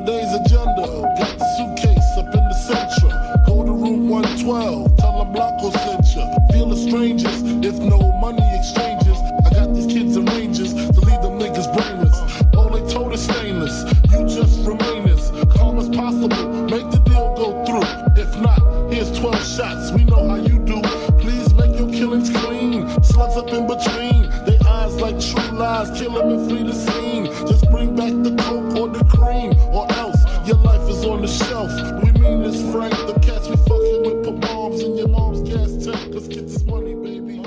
today's agenda. Got the suitcase up in the central. Go to room 112. Tell them Blanco sent ya. Feel the strangers if no money exchanges. I got these kids and rangers to leave them niggas brainless. All they told is stainless. You just remainers. Calm as possible. Make the deal go through. If not, here's 12 shots. We know how you do. Please make your killings clean. Slugs up in between. They eyes like true lies. Kill them and flee the scene. Just bring back the coke or the cream. Or else your life is on the shelf. We mean this, Frank. The cats we fucking with put bombs in your mom's gas tank. Cause kids is money, baby.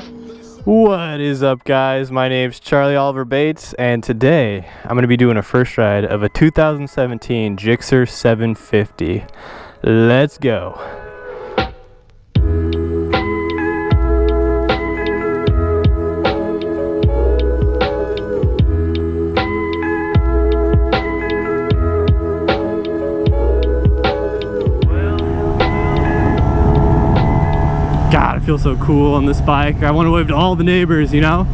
What is up, guys? My name's Charlie Oliver Bates, and today I'm going to be doing a first ride of a 2017 GSX-R 750. Let's go. God, I feel so cool on this bike. I want to wave to all the neighbors, you know?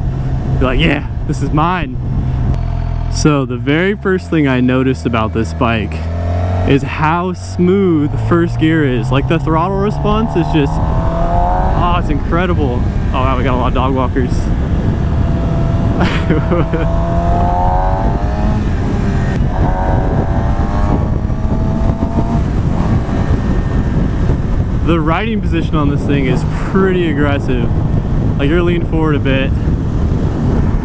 Be like, yeah, this is mine. So the very first thing I noticed about this bike is how smooth the first gear is. Like the throttle response is just, oh, it's incredible. Oh wow, we got a lot of dog walkers. The riding position on this thing is pretty aggressive. Like you're leaning forward a bit.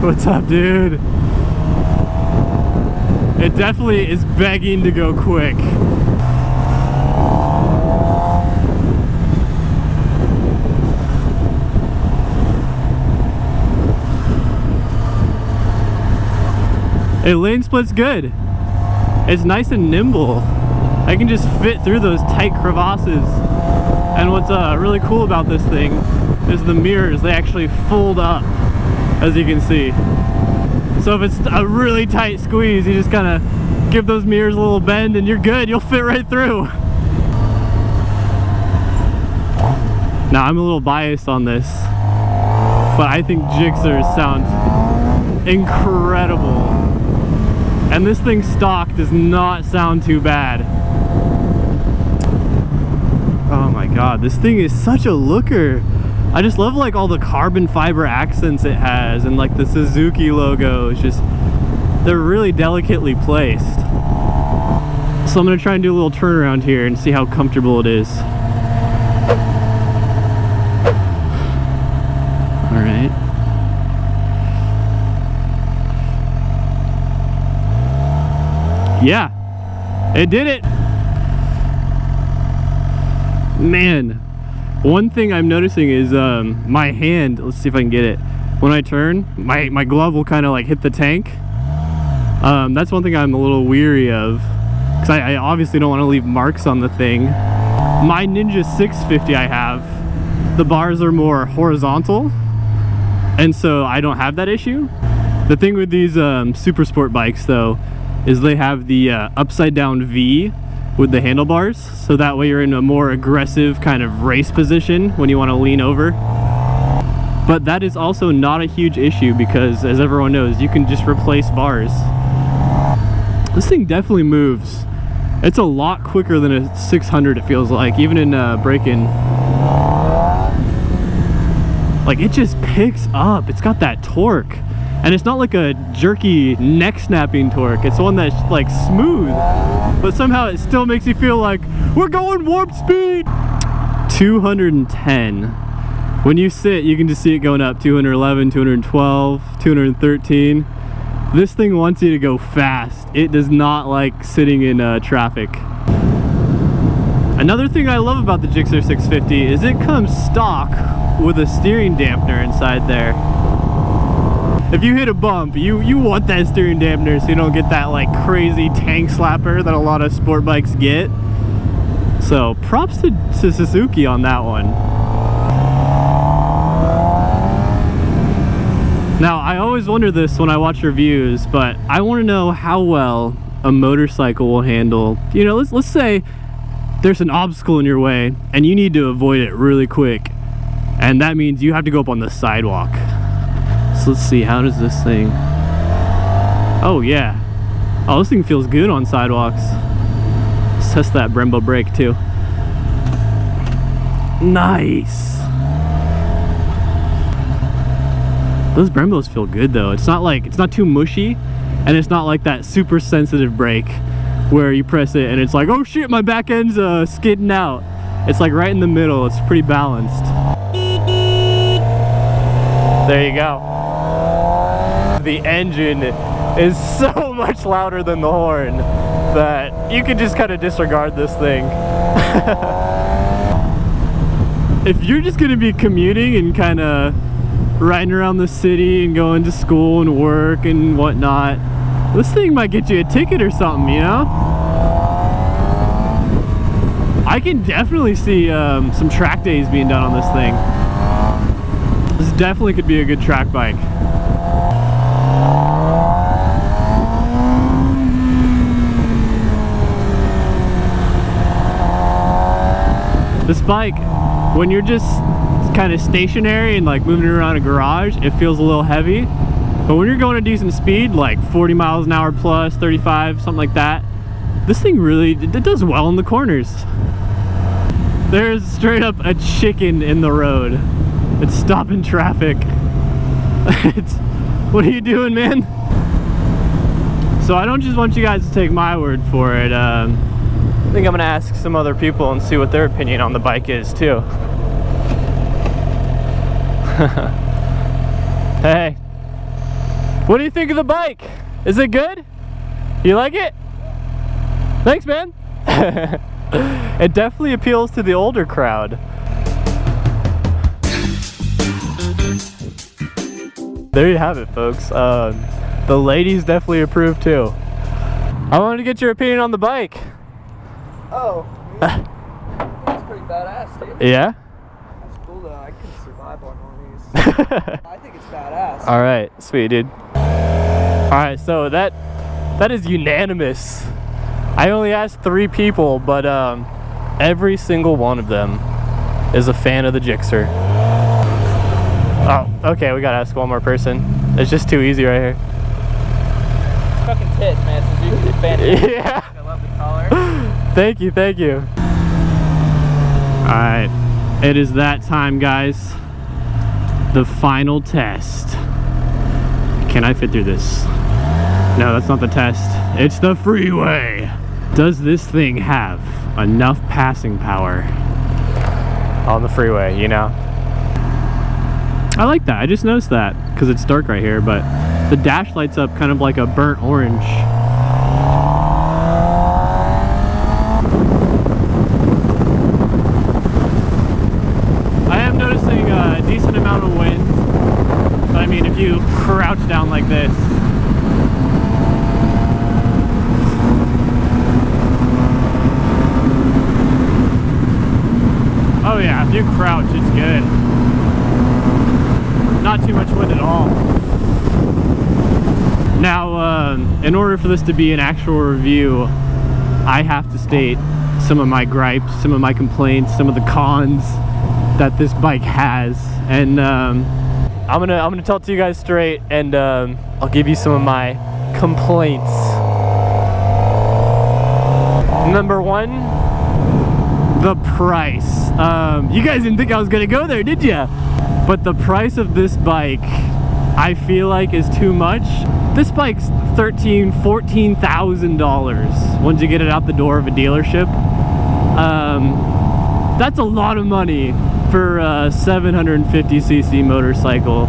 What's up, dude? It definitely is begging to go quick. Hey, lane split's good. It's nice and nimble. I can just fit through those tight crevasses. And what's really cool about this thing is the mirrors. They actually fold up, as you can see. So if it's a really tight squeeze, you just kind of give those mirrors a little bend and you're good. You'll fit right through. Now, I'm a little biased on this, but I think GSX-Rs sound incredible. And this thing stock does not sound too bad. Oh my god, this thing is such a looker. I just love like all the carbon fiber accents it has, and like the Suzuki logo is just, they're really delicately placed. So I'm gonna try and do a little turnaround here and see how comfortable it is. All right. Yeah, it did it. Man, one thing I'm noticing is my hand, let's see if I can get it, when I turn, my glove will kind of like hit the tank. That's one thing I'm a little weary of, because I obviously don't want to leave marks on the thing. My Ninja 650 I have, the bars are more horizontal, and so I don't have that issue. The thing with these super sport bikes though, is they have the upside down V with the handlebars, so that way you're in a more aggressive kind of race position when you want to lean over. But that is also not a huge issue because, as everyone knows, you can just replace bars. This thing definitely moves. It's a lot quicker than a 600, it feels like, even in braking. Like, it just picks up. It's got that torque. And it's not like a jerky neck snapping torque. It's one that's like smooth, but somehow it still makes you feel like we're going warp speed. 210. When you sit, you can just see it going up. 211, 212, 213. This thing wants you to go fast. It does not like sitting in traffic. Another thing I love about the GSX-R 650 is it comes stock with a steering dampener inside there. If you hit a bump, you want that steering dampener so you don't get that like crazy tank slapper that a lot of sport bikes get. So props to Suzuki on that one. Now, I always wonder this when I watch reviews, but I want to know how well a motorcycle will handle, you know, let's say there's an obstacle in your way and you need to avoid it really quick, and that means you have to go up on the sidewalk. So let's see, how does this thing, oh yeah, oh, this thing feels good on sidewalks. Let's test that Brembo brake too. Nice. Those Brembos feel good though. It's not too mushy, and it's not like that super sensitive brake where you press it and it's like, oh shit, my back end's skidding out. It's like right in the middle. It's pretty balanced. There you go. The engine is so much louder than the horn that you can just kind of disregard this thing. If you're just gonna be commuting and kind of riding around the city and going to school and work and whatnot, this thing might get you a ticket or something, you know? I can definitely see some track days being done on this thing. This definitely could be a good track bike. This bike, when you're just kind of stationary and like moving around a garage, it feels a little heavy. But when you're going a decent speed, like 40 miles an hour plus, 35, something like that, this thing really, it does well in the corners. There's straight up a chicken in the road. It's stopping traffic. What are you doing, man? So I don't just want you guys to take my word for it. I think I'm gonna ask some other people and see what their opinion on the bike is too. Hey, what do you think of the bike? Is it good? You like it? Thanks, man. It definitely appeals to the older crowd. There you have it, folks. The ladies definitely approve too. I wanted to get your opinion on the bike. Oh, it's pretty badass, dude. Yeah? That's cool though. I couldn't survive on one of these. I think it's badass. All right, sweet, dude. All right, so that is unanimous. I only asked 3 people, but every single one of them is a fan of the Gixxer. Oh, okay, we gotta ask one more person. It's just too easy right here. Fucking tits, man. It's a huge advantage. Yeah. I love the color. Thank you, thank you. All right, it is that time, guys. The final test. Can I fit through this? No, that's not the test. It's the freeway. Does this thing have enough passing power on the freeway, you know? I like that. I just noticed that because it's dark right here, but the dash lights up kind of like a burnt orange. I am noticing a decent amount of wind. But I mean, if you crouch down like this, oh yeah, if you crouch, it's good. Not too much wind at all. Now, in order for this to be an actual review, I have to state some of my gripes, some of my complaints, some of the cons that this bike has, and I'm gonna tell it to you guys straight, and I'll give you some of my complaints. Number 1, the price. You guys didn't think I was gonna go there, did ya? But the price of this bike, I feel like, is too much. This bike's $13,000, $14,000 once you get it out the door of a dealership. That's a lot of money for a 750cc motorcycle.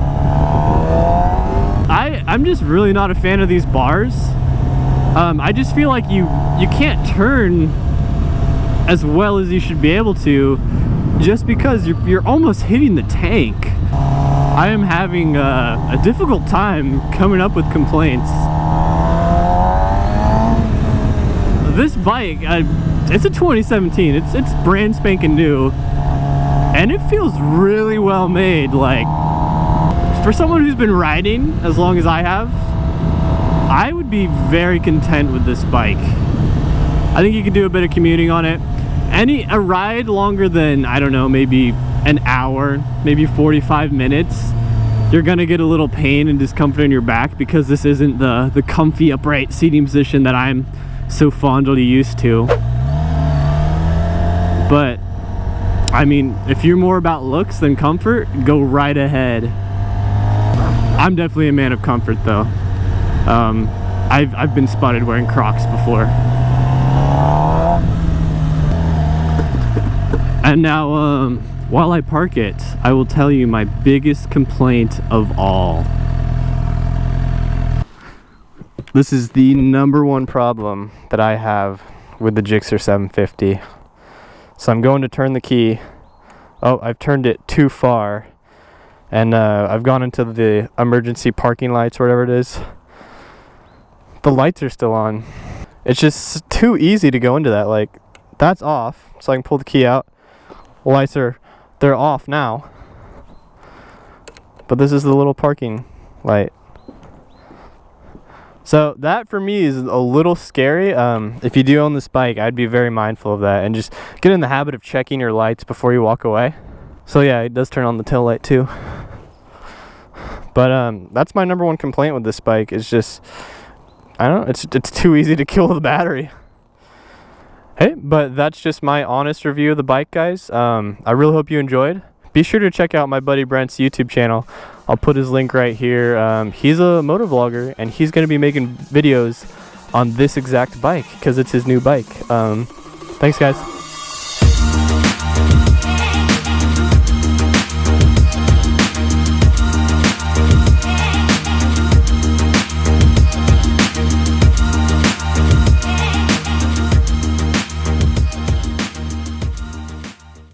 I'm just really not a fan of these bars. I just feel like you can't turn as well as you should be able to, just because you're almost hitting the tank. I am having a difficult time coming up with complaints. This bike, it's a 2017. It's brand spanking new, and it feels really well made. Like, for someone who's been riding as long as I have, I would be very content with this bike. I think you could do a bit of commuting on it. A ride longer than, I don't know, maybe an hour, maybe 45 minutes, you're gonna get a little pain and discomfort in your back because this isn't the comfy upright seating position that I'm so fondly used to. But I mean, if you're more about looks than comfort, go right ahead. I'm definitely a man of comfort though. I've been spotted wearing Crocs before. And now, while I park it, I will tell you my biggest complaint of all. This is the #1 problem that I have with the Gixxer 750. So I'm going to turn the key. Oh, I've turned it too far. And I've gone into the emergency parking lights or whatever it is. The lights are still on. It's just too easy to go into that. Like, that's off, so I can pull the key out. The lights they're off now. But this is the little parking light. So that for me is a little scary. If you do own this bike, I'd be very mindful of that and just get in the habit of checking your lights before you walk away. So yeah, it does turn on the tail light too. But that's my #1 complaint with this bike. Is just, I don't know, it's too easy to kill the battery. Hey, but that's just my honest review of the bike, guys. I really hope you enjoyed. Be sure to check out my buddy Brent's YouTube channel. I'll put his link right here. He's a motovlogger, and he's going to be making videos on this exact bike because it's his new bike. Thanks, guys.